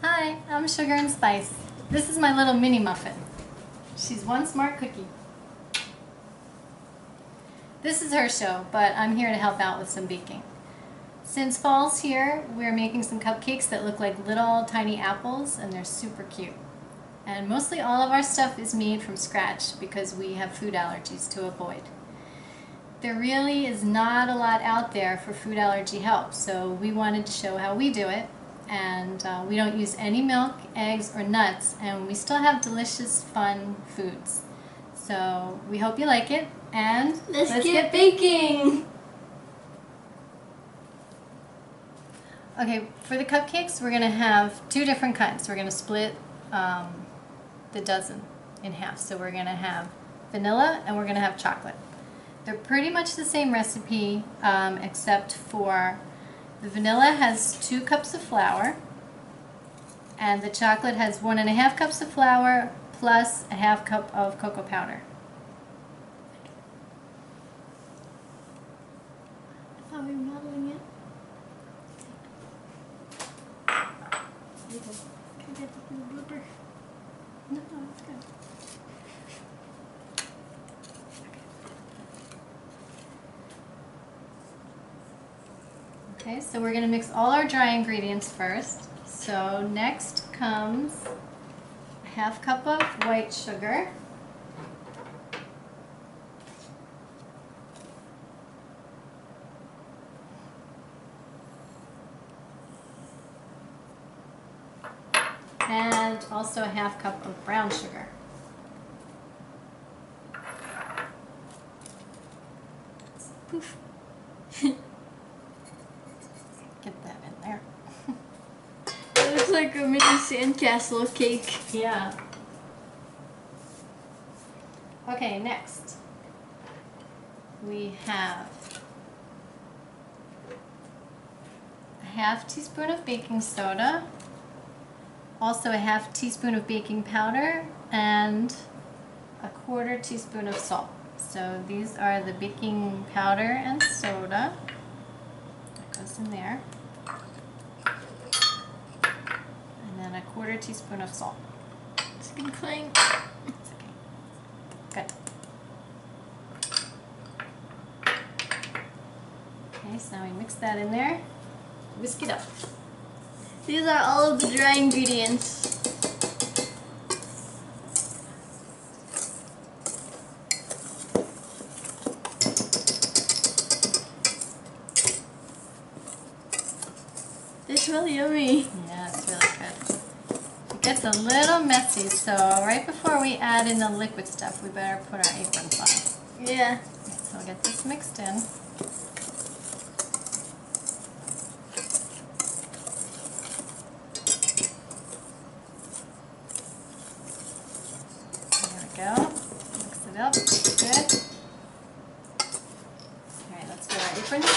Hi, I'm Sugar and Spice. This is my little mini muffin. She's one smart cookie. This is her show, but I'm here to help out with some baking. Since fall's here, we're making some cupcakes that look like little tiny apples, and they're super cute. And mostly all of our stuff is made from scratch because we have food allergies to avoid. There really is not a lot out there for food allergy help, so we wanted to show how we do it. And we don't use any milk, eggs, or nuts, and we still have delicious, fun foods. So we hope you like it, and let's get baking! Okay, for the cupcakes, we're going to have two different kinds. We're going to split the dozen in half. So we're going to have vanilla and we're going to have chocolate. They're pretty much the same recipe, except for the vanilla has 2 cups of flour, and the chocolate has 1.5 cups of flour plus a 1/2 cup of cocoa powder. I thought we were modeling it. Can I get the blooper? No, it's good. Okay, so we're going to mix all our dry ingredients first. So next comes a 1/2 cup of white sugar. And also a 1/2 cup of brown sugar. Poof. Get that in there. It looks like a mini sandcastle cake. Yeah. Okay, next we have a 1/2 teaspoon of baking soda, also a 1/2 teaspoon of baking powder, and a 1/4 teaspoon of salt. So these are the baking powder and soda. That goes in there. And then a 1/4 teaspoon of salt. It's gonna clang. It's okay. Good. Okay, so now we mix that in there. Whisk it up. These are all of the dry ingredients. They smell yummy. Yeah, it's really good. It gets a little messy, so right before we add in the liquid stuff, we better put our aprons on. Yeah. So we'll get this mixed in. There we go. Mix it up. Good. Alright, let's get our aprons.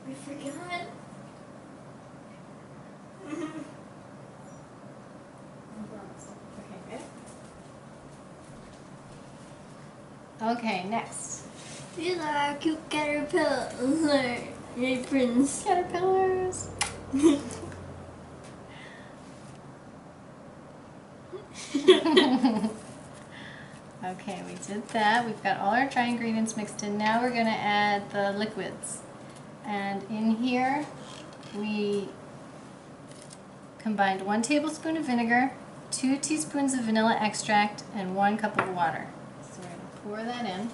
We forgot. Okay, next. These are our cute caterpillar aprons. Caterpillars. Okay, we did that. We've got all our dry ingredients mixed in. Now we're going to add the liquids. And in here, we combined 1 tablespoon of vinegar, 2 teaspoons of vanilla extract, and 1 cup of water. So we're going to pour that in.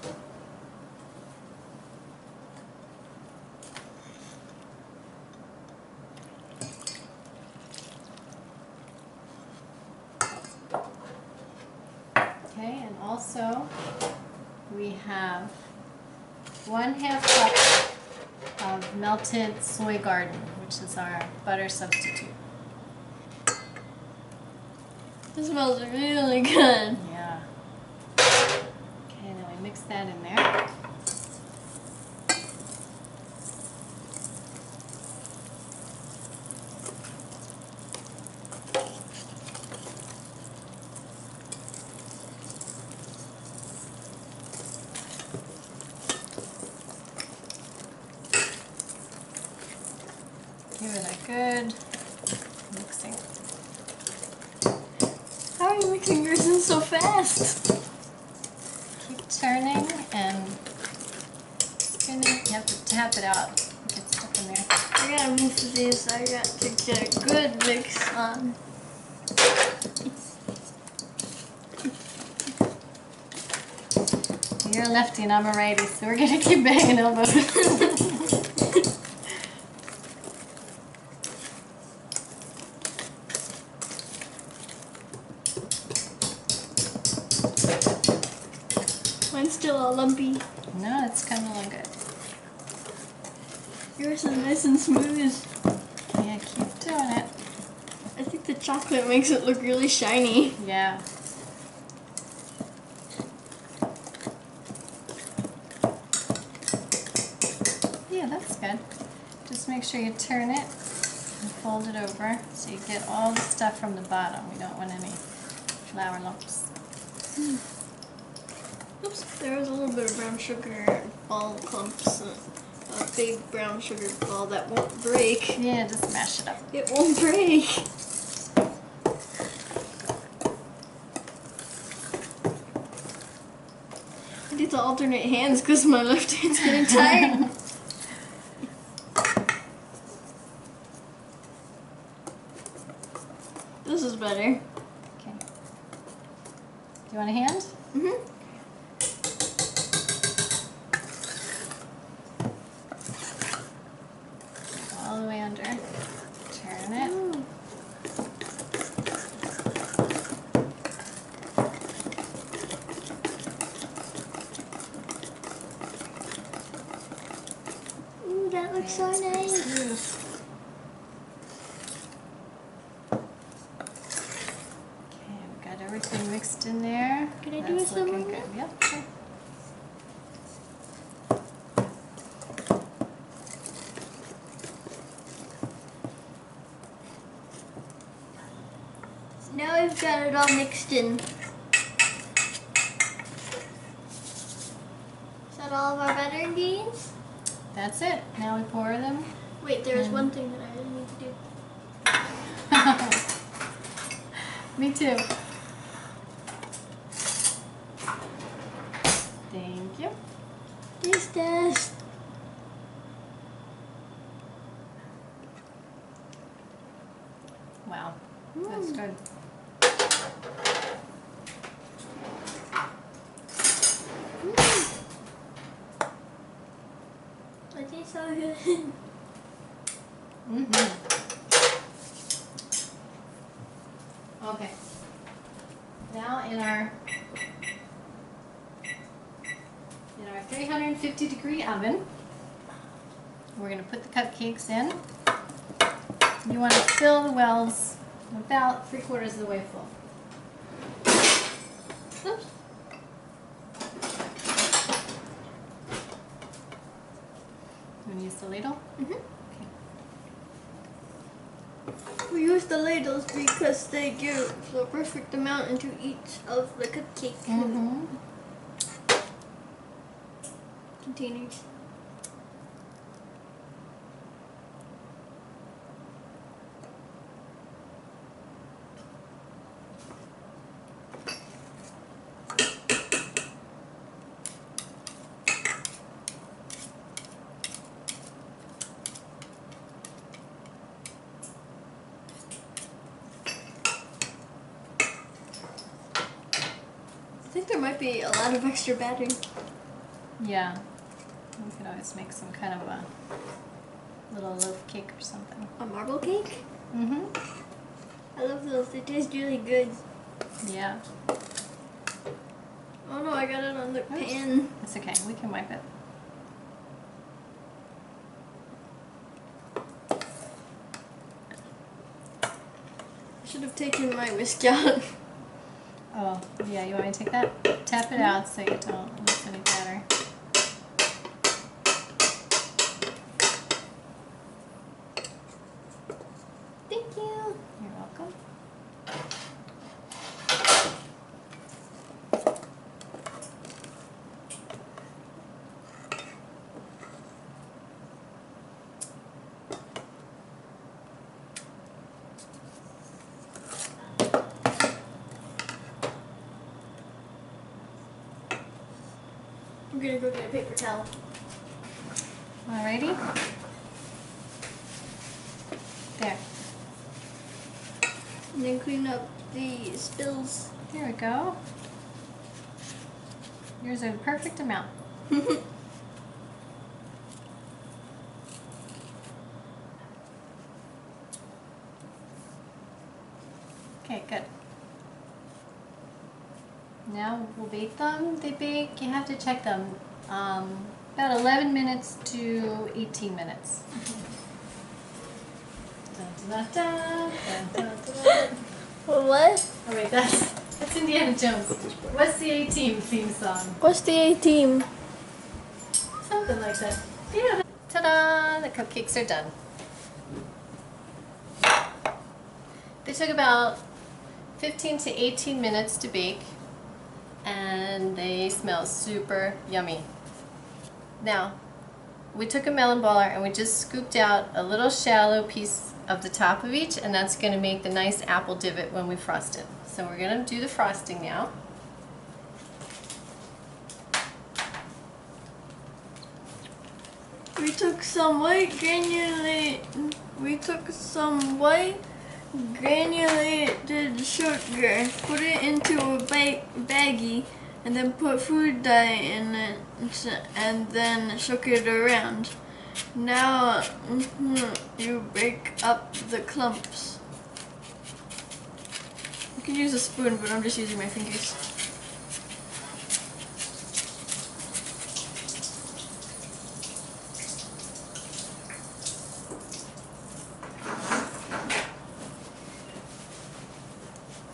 Okay, and also we have 1/2 cup of melted soy garden, which is our butter substitute. It smells really good. Yeah. Okay, then we mix that in there. good mixing. How are you mixing yours in so fast? Keep turning and spinning. You have to tap it out. It gets stuck in there. I gotta move these. I got to get a good mix on. You're a lefty and I'm a righty, so we're gonna keep banging elbows. Mine's still all lumpy. No, it's coming along good. Yours is nice and smooth. Yeah, keep doing it. I think the chocolate makes it look really shiny. Yeah. Yeah, that's good. Just make sure you turn it and fold it over so you get all the stuff from the bottom. We don't want any flour lumps. Oops, there was a little bit of brown sugar ball clumps. A big brown sugar ball that won't break. Yeah, just mash it up. It won't break. I need to alternate hands because my left hand's getting tired. This is better. Okay. Do you want a hand? Mm-hmm. All the way under. Turn it. Ooh. Ooh, that looks so It's pretty nice. smooth. Okay, we've got everything mixed in there. Can I do That's some looking more? good. Yep, sure. Now I've got it all mixed in. Is that all of our butter ingredients? That's it. Now we pour them. Wait, there's Mm. one thing that I didn't need to do. Me too. Thank you. Taste test. Wow, that's good. It tastes so good. Mm-hmm. Okay. Now in our 350 degree oven, we're going to put the cupcakes in. You want to fill the wells about 3/4 of the way full. Oops. You want to use the ladle? Mm-hmm. Okay. We use the ladles because they give the perfect amount into each of the cupcake Mm-hmm. containers. I think there might be a lot of extra batter. Yeah. We could always make some kind of a little loaf cake or something. A marble cake? Mm-hmm. I love those. They taste really good. Yeah. Oh no, I got it on the Oops. pan. It's okay. We can wipe it. I should have taken my whisk out. Oh, yeah. You want me to take that? Tap it out so you don't lose any batter. Thank you. You're welcome. I'm gonna go get a paper towel. Alrighty. There. And then clean up the spills. There we go. Here's a perfect amount. Okay, good. Now we'll bake them. They bake, you have to check them, about 11 minutes to 18 minutes. Dun, dun, dun, dun, dun, dun. What? Oh wait, that's Indiana Jones. What's the A-Team theme song? What's the A-Team? Something like that. Yeah. Ta-da! The cupcakes are done. They took about 15 to 18 minutes to bake, and they smell super yummy. Now, we took a melon baller and we just scooped out a little shallow piece of the top of each, and that's going to make the nice apple divot when we frost it. So we're going to do the frosting now. We took some white granulated sugar, put it into a baggie, and then put food dye in it, and then shook it around. Now you break up the clumps. You can use a spoon, but I'm just using my fingers.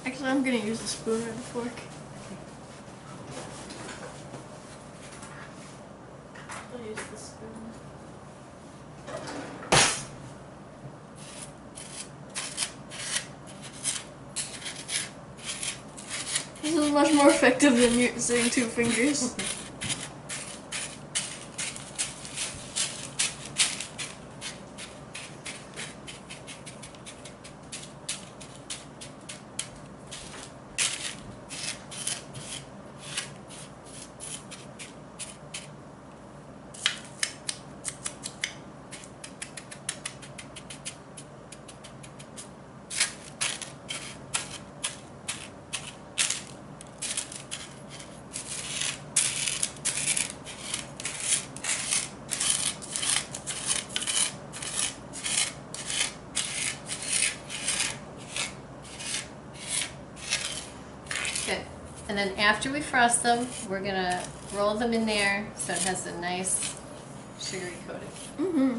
Actually, I'm gonna use the spoon or the fork. I'll use the spoon. This is much more effective than using 2 fingers. Good. And then after we frost them, we're going to roll them in there so it has a nice sugary coating. Mm-hmm.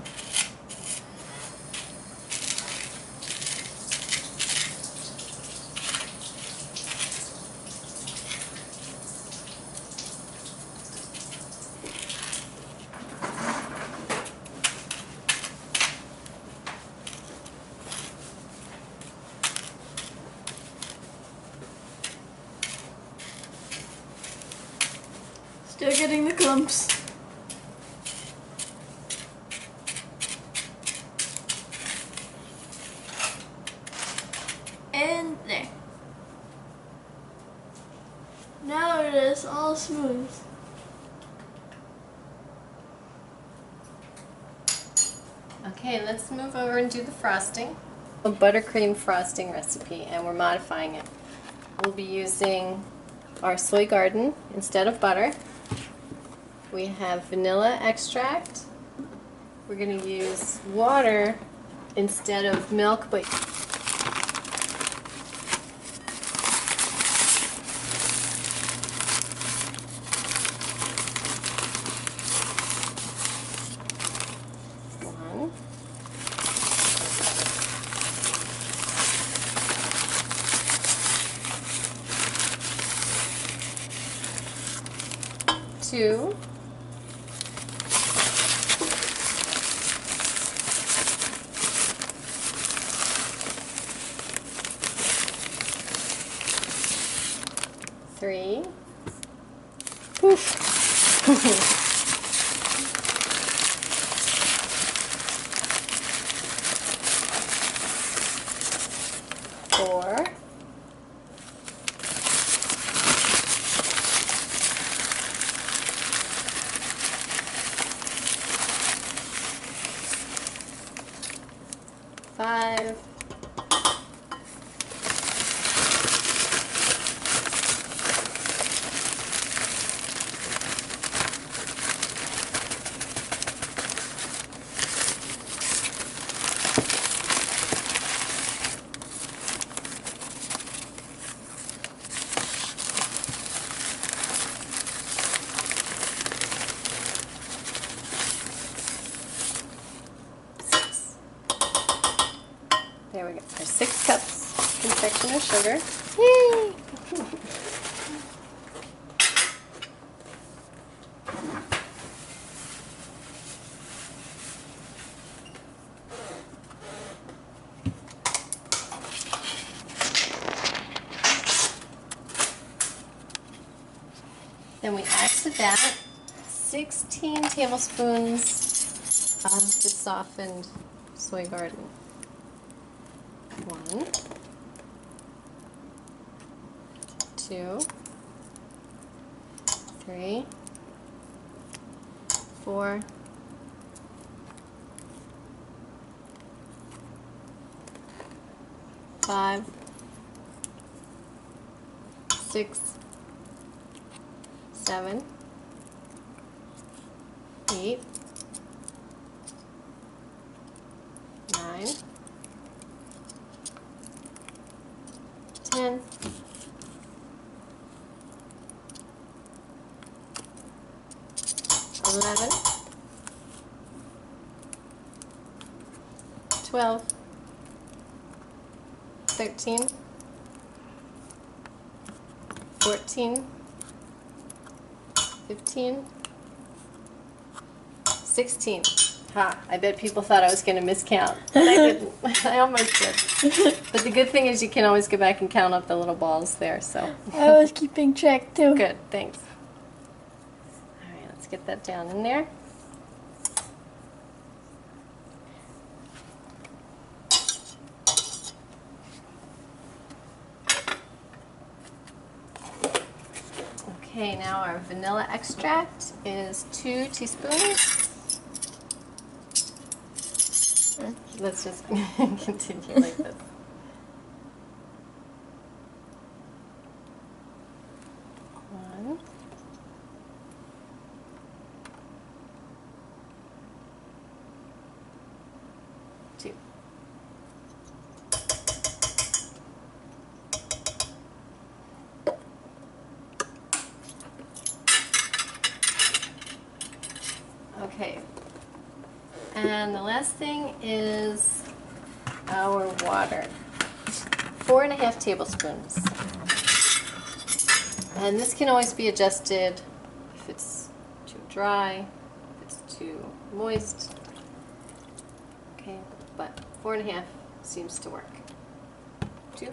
Still getting the clumps. And there. Now it is all smooth. Okay, let's move over and do the frosting. A buttercream frosting recipe, and we're modifying it. We'll be using our soy garden instead of butter. We have vanilla extract. We're going to use water instead of milk, but one, two, three, four, section of sugar. Yay! Then we add to that 16 tablespoons of the softened soy garden. 1, 2, 3, 4, 5, 6, 7, 8, 9, 10, 11, 12, 13, 14, 15, 16. Ha, I bet people thought I was going to miscount, but I didn't. I almost did. But the good thing is you can always go back and count up the little balls there, so. I was keeping track too. Good, thanks. All right, let's get that down in there. Okay, now our vanilla extract is 2 teaspoons. Let's just continue like this. 1, 2. Okay, and the last thing is our water. 4½ tablespoons. And this can always be adjusted if it's too dry, if it's too moist. Okay, but 4½ seems to work. 2,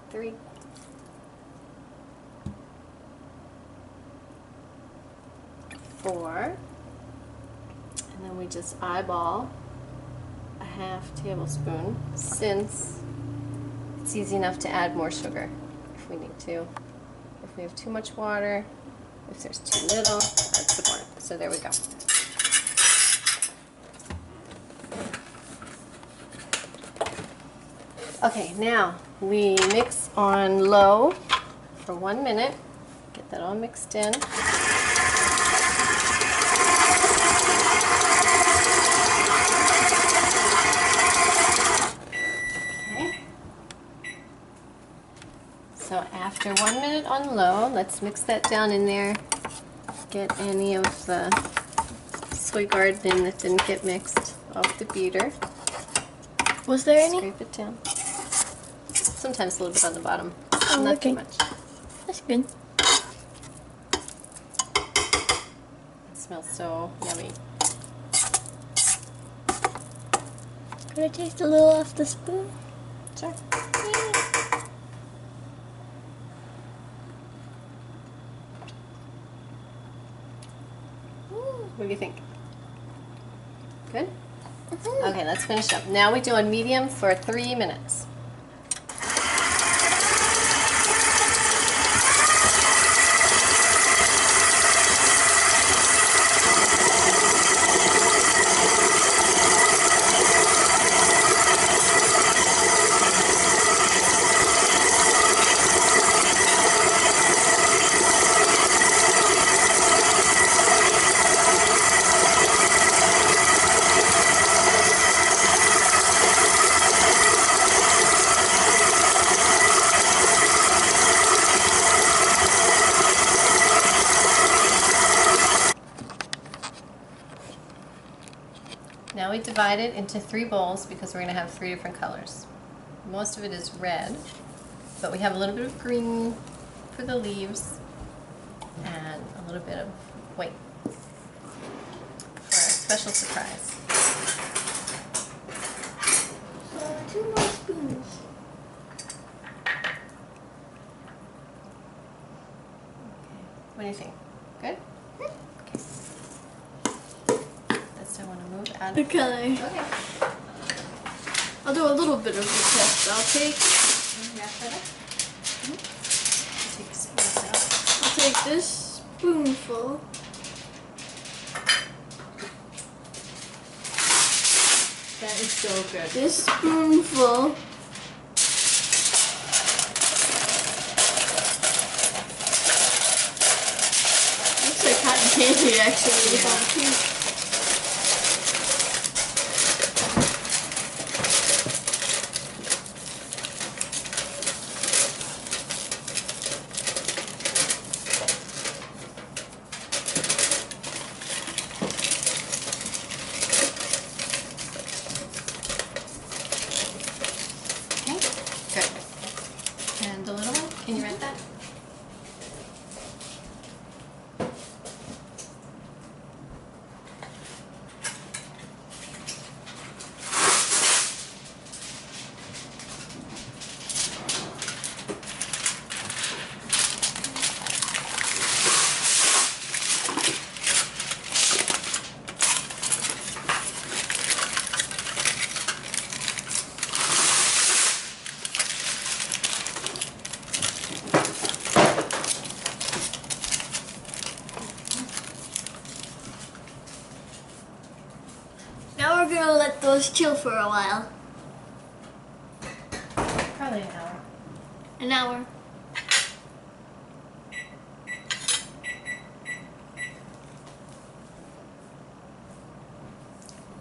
3, 4, and then we just eyeball a ½ tablespoon, since it's easy enough to add more sugar if we need to. If we have too much water, if there's too little, that's the point. So there we go. Okay, now we mix on low for 1 minute. Get that all mixed in. So after 1 minute on low, let's mix that down in there. Get any of the soy garden in that didn't get mixed off the beater. Was there any? Scrape it down. Sometimes a little bit on the bottom. Oh, Not okay. too much. That's good. It smells so yummy. Could I taste a little off the spoon? Sure. What do you think? Good? Mm-hmm. Okay, let's finish up. Now we do on medium for 3 minutes. divide it into 3 bowls because we're going to have 3 different colors. Most of it is red, but we have a little bit of green for the leaves and a little bit of white for a special surprise. 2 more spoons. What do you think? Good? Okay. This I want to move out of Okay. Okay. I'll do a little bit of the test. I'll take Take spoons out. I'll take this spoonful. That is so good. This spoonful. Looks like cotton candy actually. It's all pink. Okay, good. And the little one, can you rent that? Now we're gonna let those chill for a while. Probably an hour. An hour.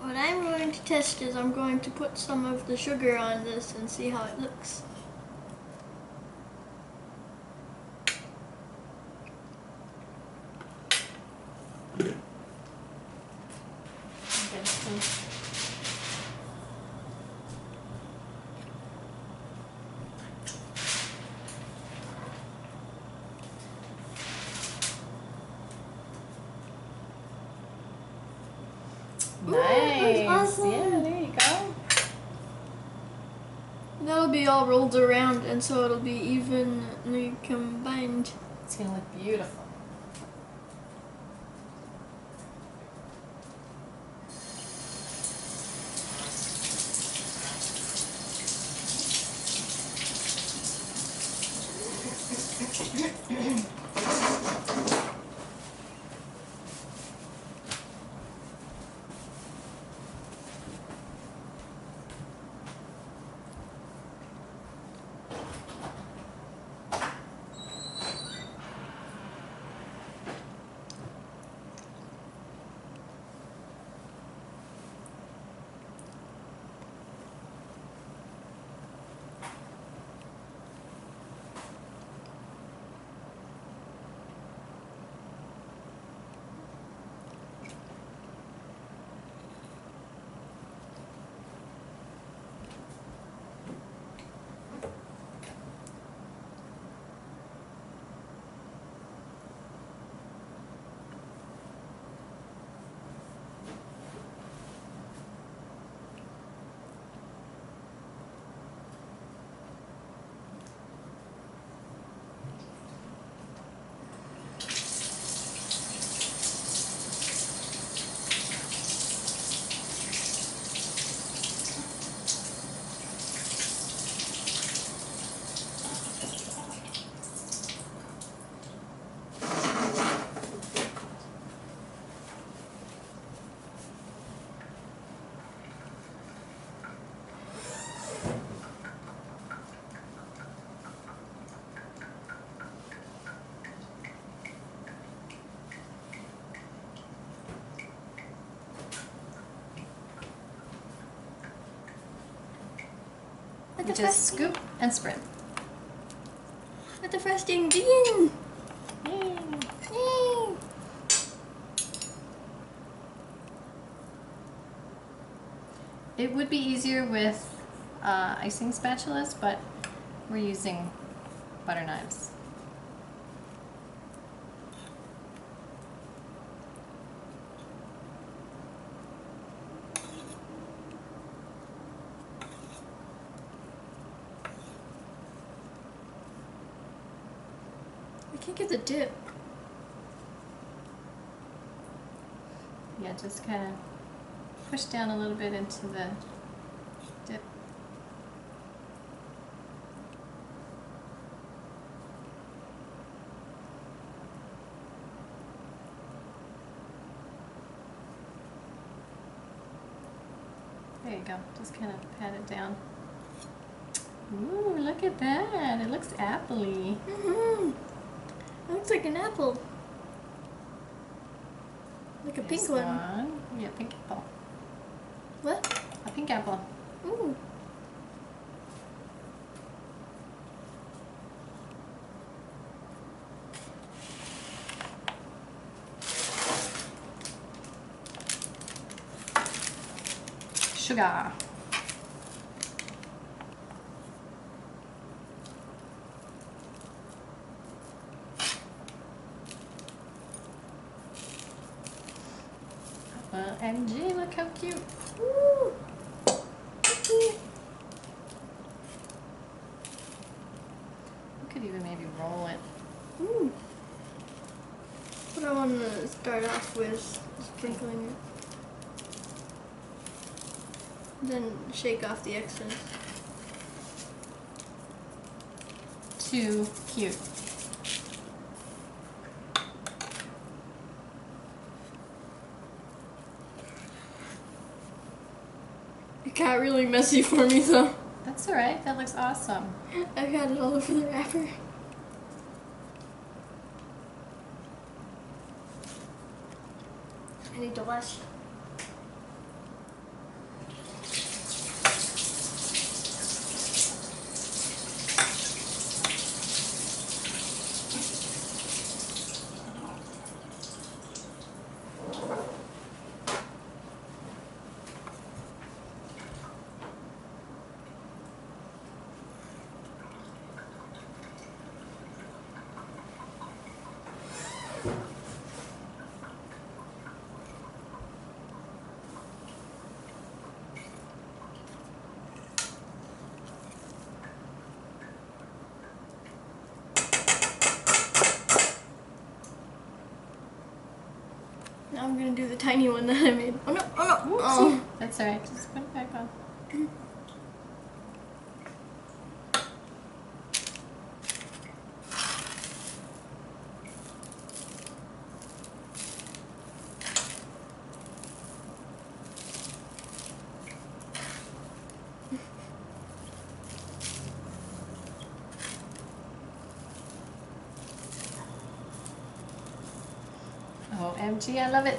What I'm going to test is I'm going to put some of the sugar on this and see how it looks. Okay, so Ooh, nice. that's awesome. Yeah, there you go. That'll be all rolled around and so it'll be evenly combined. It's gonna look beautiful. Let the Just frosting, scoop and spread. let the frosting begin. Yay. Yay. It would be easier with icing spatulas, but we're using butter knives. I can't get the dip. Yeah, just kind of push down a little bit into the dip. There you go, just kind of pat it down. Ooh, look at that, it looks appley. It looks like an apple. Like a There's pink one. Yeah, pink apple. What? A pink apple. Ooh. Sugar. OMG, look how cute. Ooh. You could even maybe roll it. Ooh. What I want to start off with sprinkling it. Then shake off the excess. Too cute. It got really messy for me though. That's alright, that looks awesome. I've got it all over the wrapper. I need to wash. Now I'm gonna do the tiny one that I made. Oh no, oh no, oh. That's alright, just put it back on. OMG, I love it.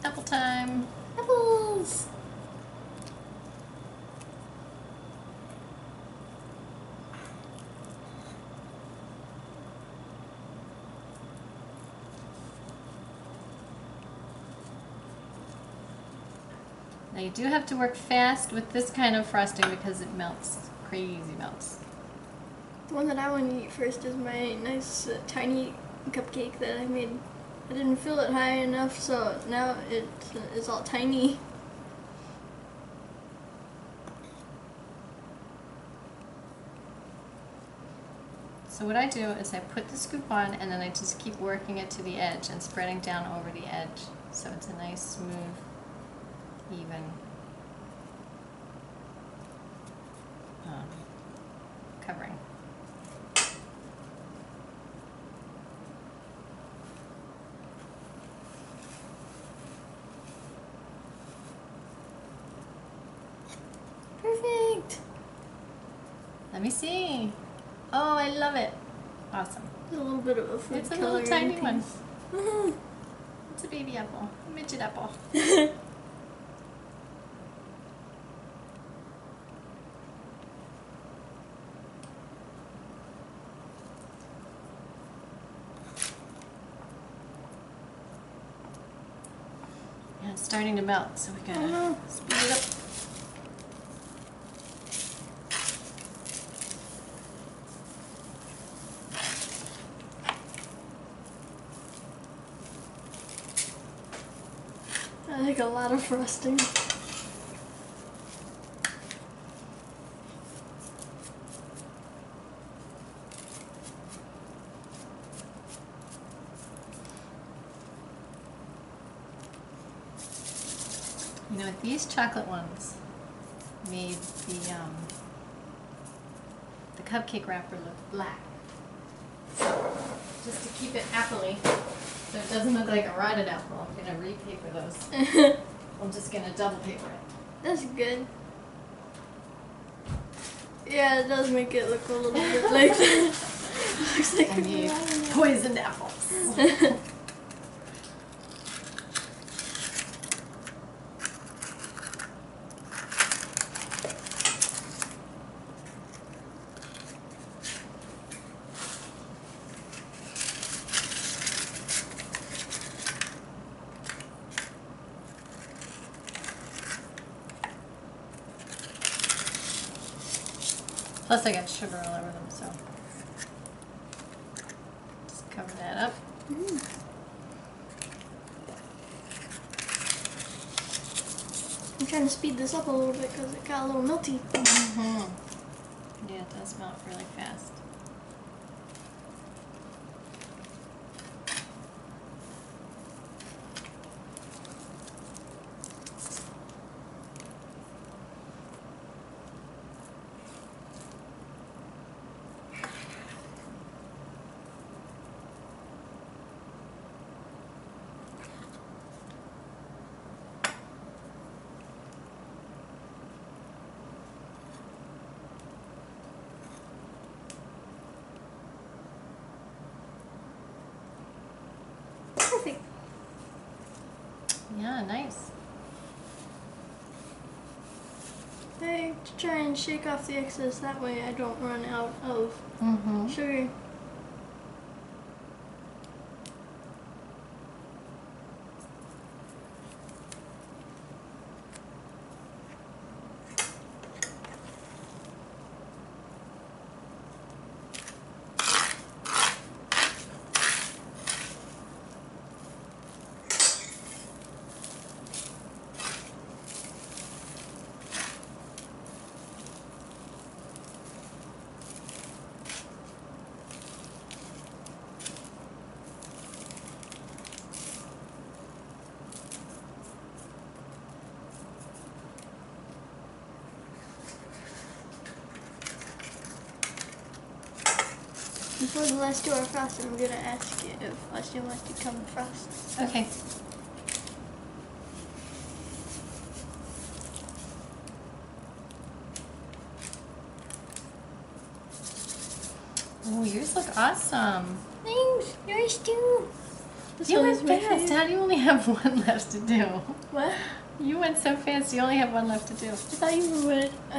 Apple time. Apples! Now you do have to work fast with this kind of frosting because it melts. Crazy melts. The one that I want to eat first is my nice tiny cupcake that I made. I didn't fill it high enough, so now it is all tiny. So what I do is I put the scoop on and then I just keep working it to the edge and spreading down over the edge. So it's a nice, smooth, even covering. Perfect! Let me see. Oh, I love it. Awesome. A little bit of a food It's a little coloring tiny piece. one. It's a baby apple, a midget apple. And it's starting to melt, so we gotta speed it up. I like a lot of frosting. You know, these chocolate ones made the cupcake wrapper look black. So, just to keep it appley, so it doesn't look like a rotted apple, I'm gonna repaper those. I'm just gonna double paper it. That's good. Yeah, it does make it look a little bit like that. Looks like I need poisoned apples. Plus I got sugar all over them, so just cover that up. I'm trying to speed this up a little bit because it got a little melty. Yeah, it does melt really fast. Perfect. Yeah, nice. I try and shake off the excess, that way I don't run out of sugar. Before the last two are frosted, I'm gonna ask you if Leslie wants to come frost. Okay. Oh, yours look awesome. Thanks, yours too. This You one went is my fast. favorite. How do you only have one left to do? What? You went so fast, you only have one left to do. I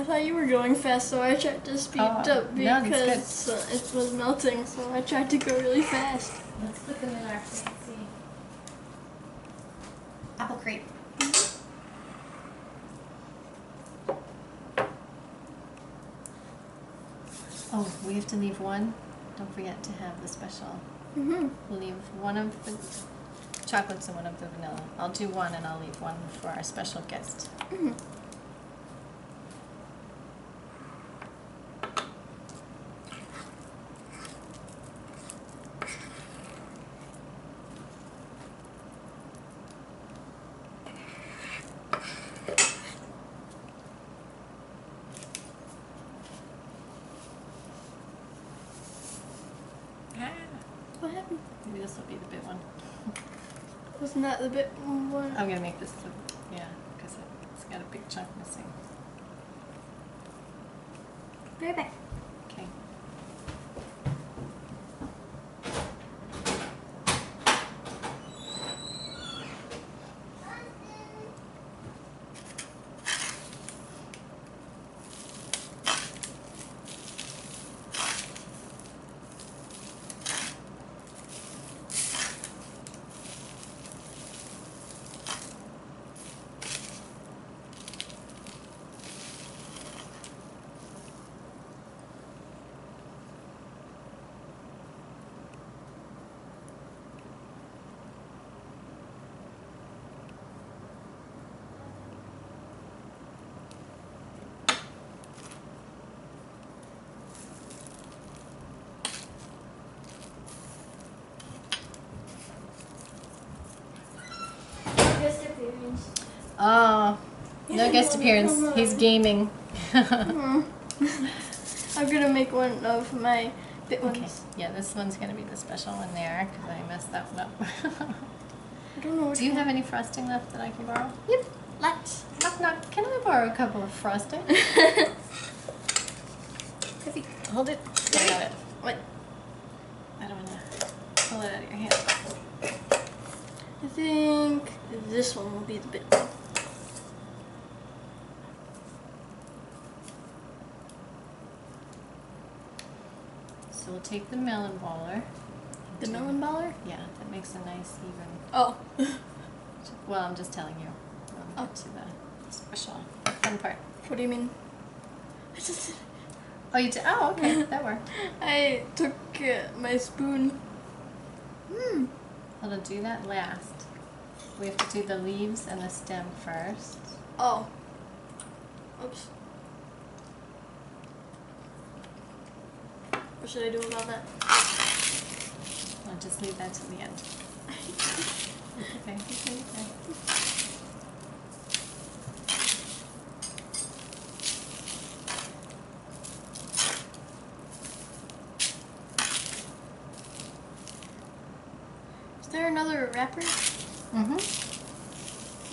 thought you were going fast, so I tried to speed up no, that's because it was melting. So I tried to go really fast. Let's put them in our fancy apple crepe. Oh, we have to leave one. Don't forget to have the special. We'll leave one of the chocolates and one of the vanilla. I'll do one and I'll leave one for our special guest. What happened? Maybe this will be the big one. Wasn't that the bit one? I'm gonna make this the, yeah, because it's got a big chunk missing. Right back. Okay. ones. Oh, no guest appearance. He's gaming. I'm gonna make one of my bit ones. Okay, yeah, this one's gonna be the special one there because I messed that one up. I don't know. Do you have any frosting left that I can borrow? Yep. Lots. Knock knock. Can I borrow a couple of frosting? Hold it. I got it. What? I don't wanna pull it out of your hand. I think this one will be the bit one. So we'll take the melon baller. The melon baller? Yeah, that makes a nice even. Oh. Well, I'm just telling you. We'll get to the special fun part. What do you mean? Oh, you did? Oh, okay, that worked. I took my spoon. I'll do that last. We have to do the leaves and the stem first. Oh. Oops. What should I do about that? I'll just leave that till the end. Okay. Is there another wrapper? Mm-hmm.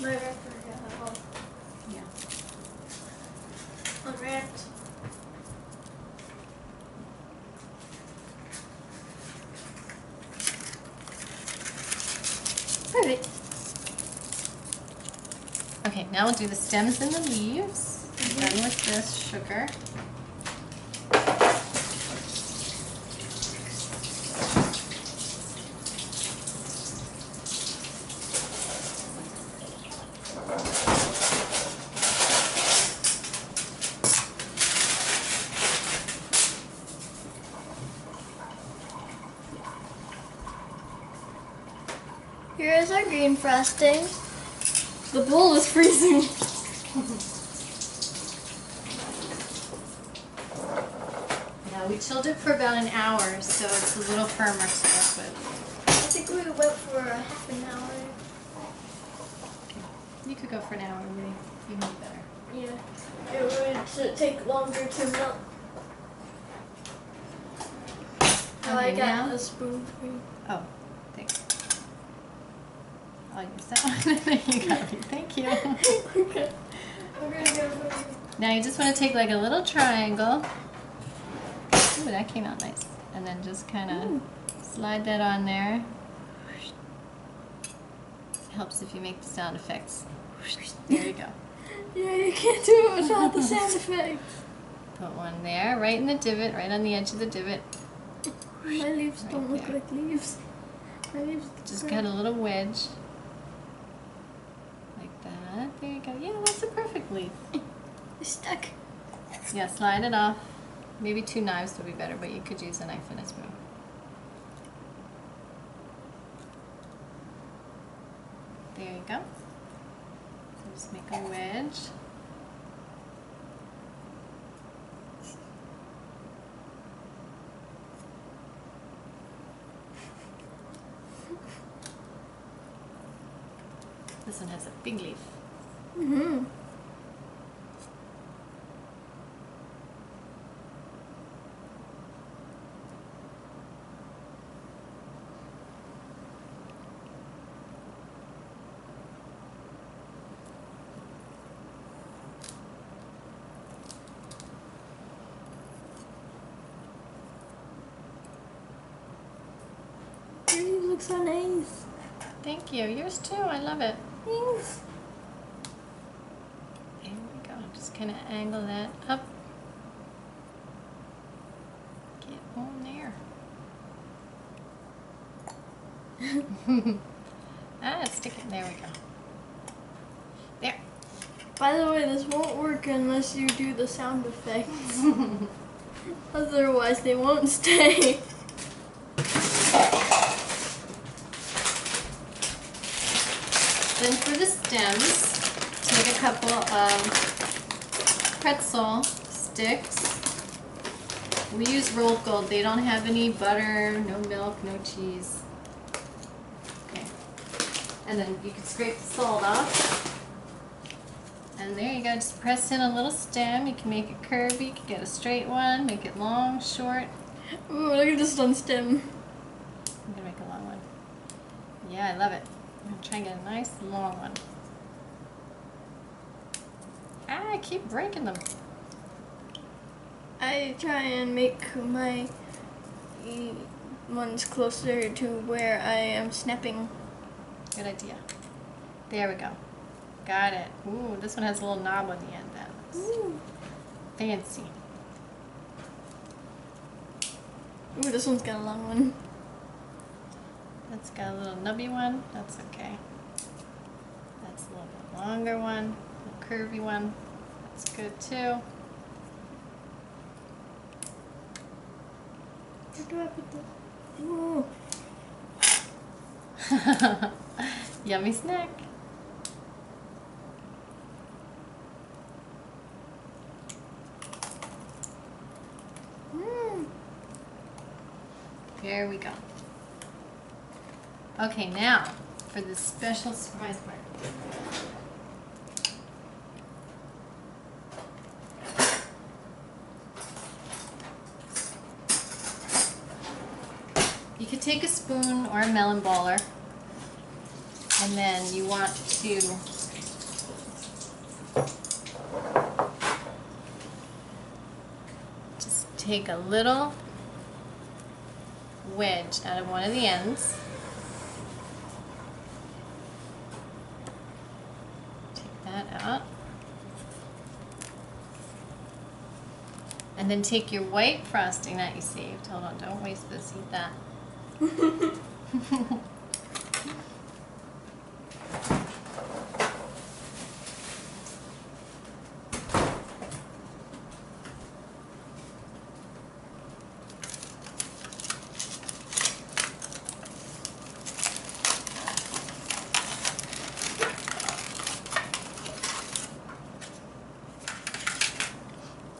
My wrapper got all Yeah. unwrapped. Perfect. Okay, now we'll do the stems and the leaves. Done with this sugar. Here is our green frosting. The bowl is freezing. Now we chilled it for about an hour, so it's a little firmer to work with. I think we went for a half an hour. You could go for an hour, really. You know better. Yeah, it would take longer to melt. Oh, I Okay, got now? a spoon for you. Oh, thanks. I'll use that one. You got me. Thank you. Okay. I'm gonna go for you. Now you just want to take like a little triangle. Ooh, that came out nice. And then just kind of slide that on there. Helps if you make the sound effects. There you go. Yeah, you can't do it without the sound effects. Put one there, right in the divot, right on the edge of the divot. My leaves Right don't look there. like leaves. My leaves Just cut a little wedge. Like that. There you go. Yeah, that's a perfect leaf. It's stuck. Yeah, slide it off. Maybe 2 knives would be better, but you could use a knife and a spoon. There you go. So just make a wedge. This one has a big leaf. Mm-hmm. You look so nice. Thank you. Yours too. I love it. Thanks. There we go. Just kind of angle that up. Get on there. Stick it. There we go. There. By the way, this won't work unless you do the sound effects. Otherwise, they won't stay. Then for the stems, take a couple of pretzel sticks. We use rolled gold. They don't have any butter, no milk, no cheese. Okay. And then you can scrape the salt off. And there you go, just press in a little stem. You can make it curvy, you can get a straight one, make it long, short. Ooh, look at this one stem. I'm gonna make a long one. Yeah, I love it. I'm gonna try and get a nice long one. Ah, I keep breaking them. I try and make my ones closer to where I am snapping. Good idea. There we go. Got it. Ooh, this one has a little knob on the end. That looks Ooh. fancy. Ooh, this one's got a long one. That's got a little nubby one. That's okay. That's a little bit longer one. A curvy one. That's good too. Where do I put this? Ooh. Yummy snack. There we go. Okay, now for the special surprise part. You could take a spoon or a melon baller, and then you want to just take a little wedge out of one of the ends. Take that out. And then take your white frosting that you saved. Hold on, don't waste this, eat that.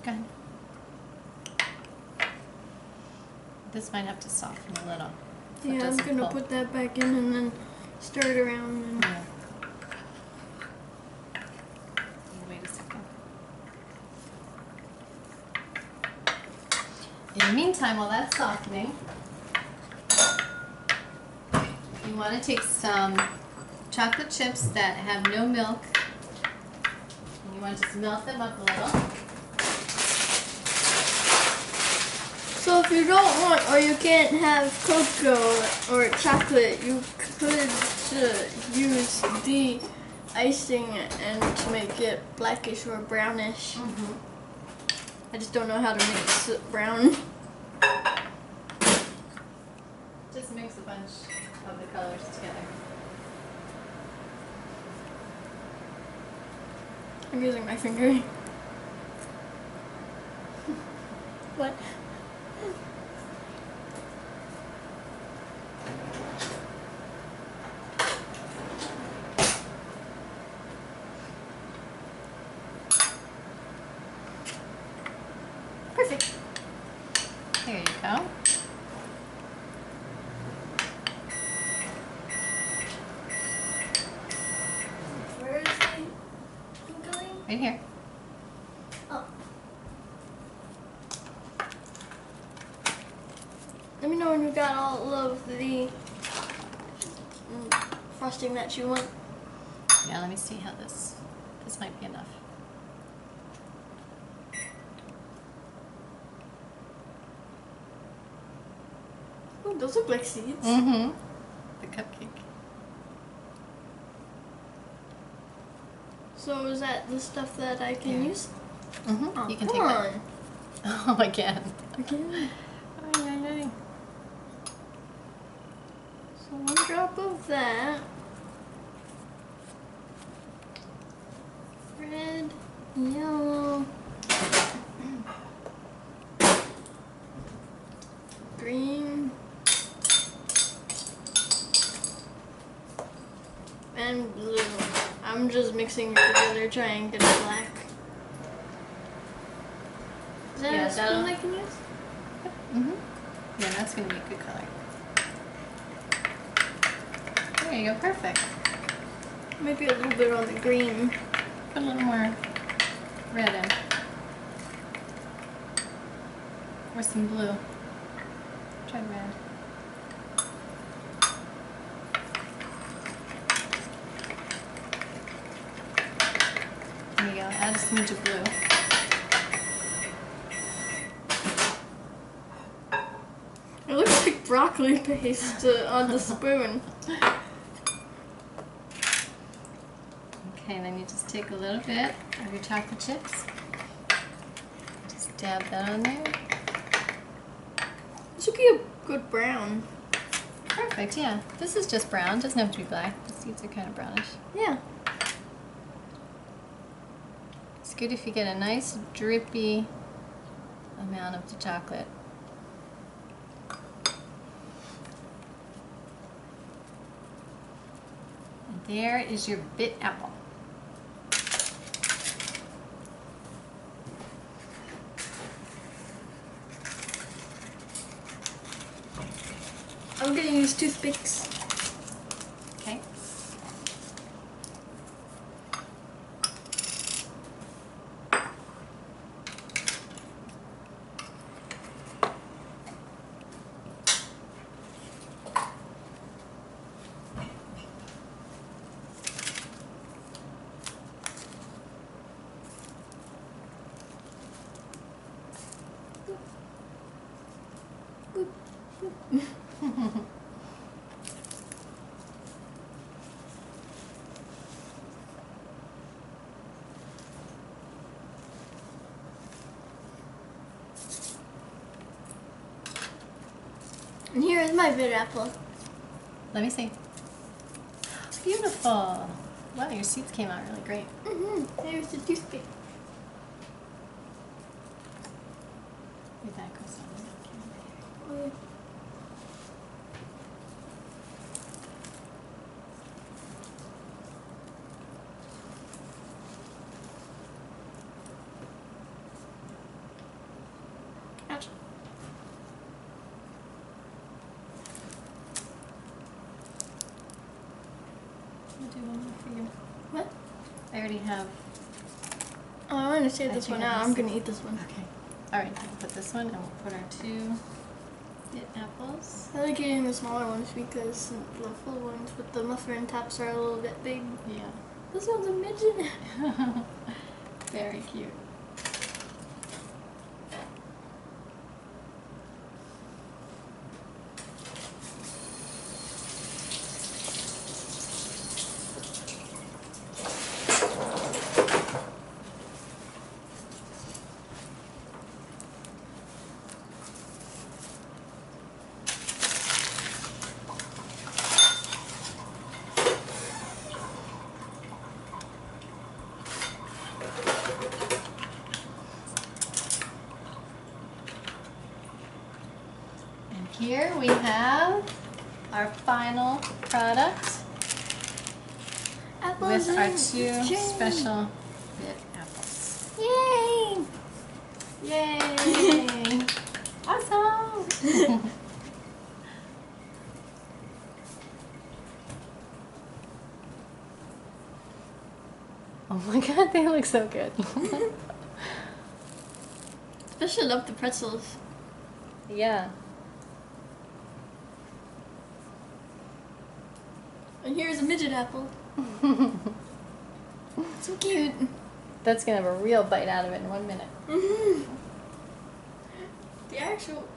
Go ahead. This might have to soften a little. So it Yeah, I'm doesn't gonna pull. put that back in and then stir it around. And Yeah. Wait a second. In the meantime, while that's softening, you want to take some chocolate chips that have no milk. And you want to just melt them up a little. so if you don't want or you can't have cocoa or chocolate, you could use the icing and to make it blackish or brownish. I just don't know how to mix it brown. Just mix a bunch of the colors together. I'm using my finger. What? Perfect. There you go. Where is the going? Right here. Oh. Let me know when you got all of the frosting that you want. Yeah, let me see how this might be enough. Oh, those look like seeds. Mm-hmm. The cupcake. So is that the stuff that I can Yeah. use? Mm-hmm. Oh, You can come take on. that. Oh, again. Again. Ay, ay, ay. So one drop of that. Red, yellow, green, and blue. I'm just mixing it together, trying to get it black. Is that Yeah, a spoon that'll- I can use? Mm-hmm. Yeah, that's going to be a good color. There you go, perfect. Maybe a little bit on the green. Put a little more red in. Or some blue. Try red. There you go. Add a smidge of blue. It looks like broccoli paste on the spoon. Okay, then you just take a little bit of your chocolate chips. Just dab that on there. This would be a good brown. Perfect, yeah. This is just brown. Doesn't have to be black. The seeds are kind of brownish. Yeah. It's good if you get a nice drippy amount of the chocolate. And there is your bit apple. I'm gonna use toothpicks. Okay. And here is my bit apple. Let me see. Beautiful. Wow, your seeds came out really great. There's the toothpick. Leave that goes on the camera. Oh, yeah. Ouch. I'll do one more for you. What? I already have. Oh, I want to save I this think one I out. have I'm this. gonna eat this one. Okay. All right. We'll put this one, and we'll put our 2 bit apples. I like eating the smaller ones because the full ones with the muffin tops are a little bit big. Yeah. This one's a midget. Very cute. Here we have our final product Apples with our and 2 jam. special bit apples. Yay! Yay! Awesome! Oh my god, they look so good. Especially love the pretzels. Yeah. And here's a midget apple. So cute. That's gonna have a real bite out of it in 1 minute.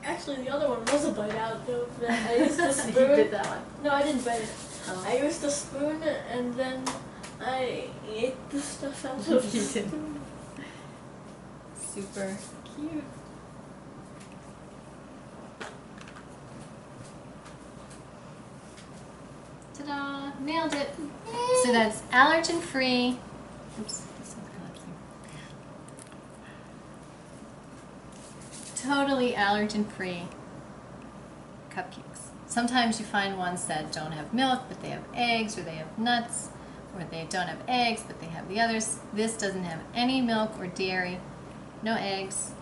Actually, the other one was a bite out though. I used the You spoon. did that one. No, I didn't bite it. Oh. I used the spoon and then I ate the stuff out of the You did. spoon. Super cute. Ta-da! Nailed it. So that's allergen free. Oops, this one's collapsing. Totally allergen free cupcakes. Sometimes you find ones that don't have milk, but they have eggs, or they have nuts, or they don't have eggs, but they have the others. This doesn't have any milk or dairy, no eggs,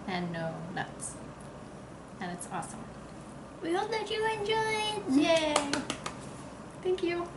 and no nuts. And it's awesome. We hope that you enjoyed. Yay! Thank you.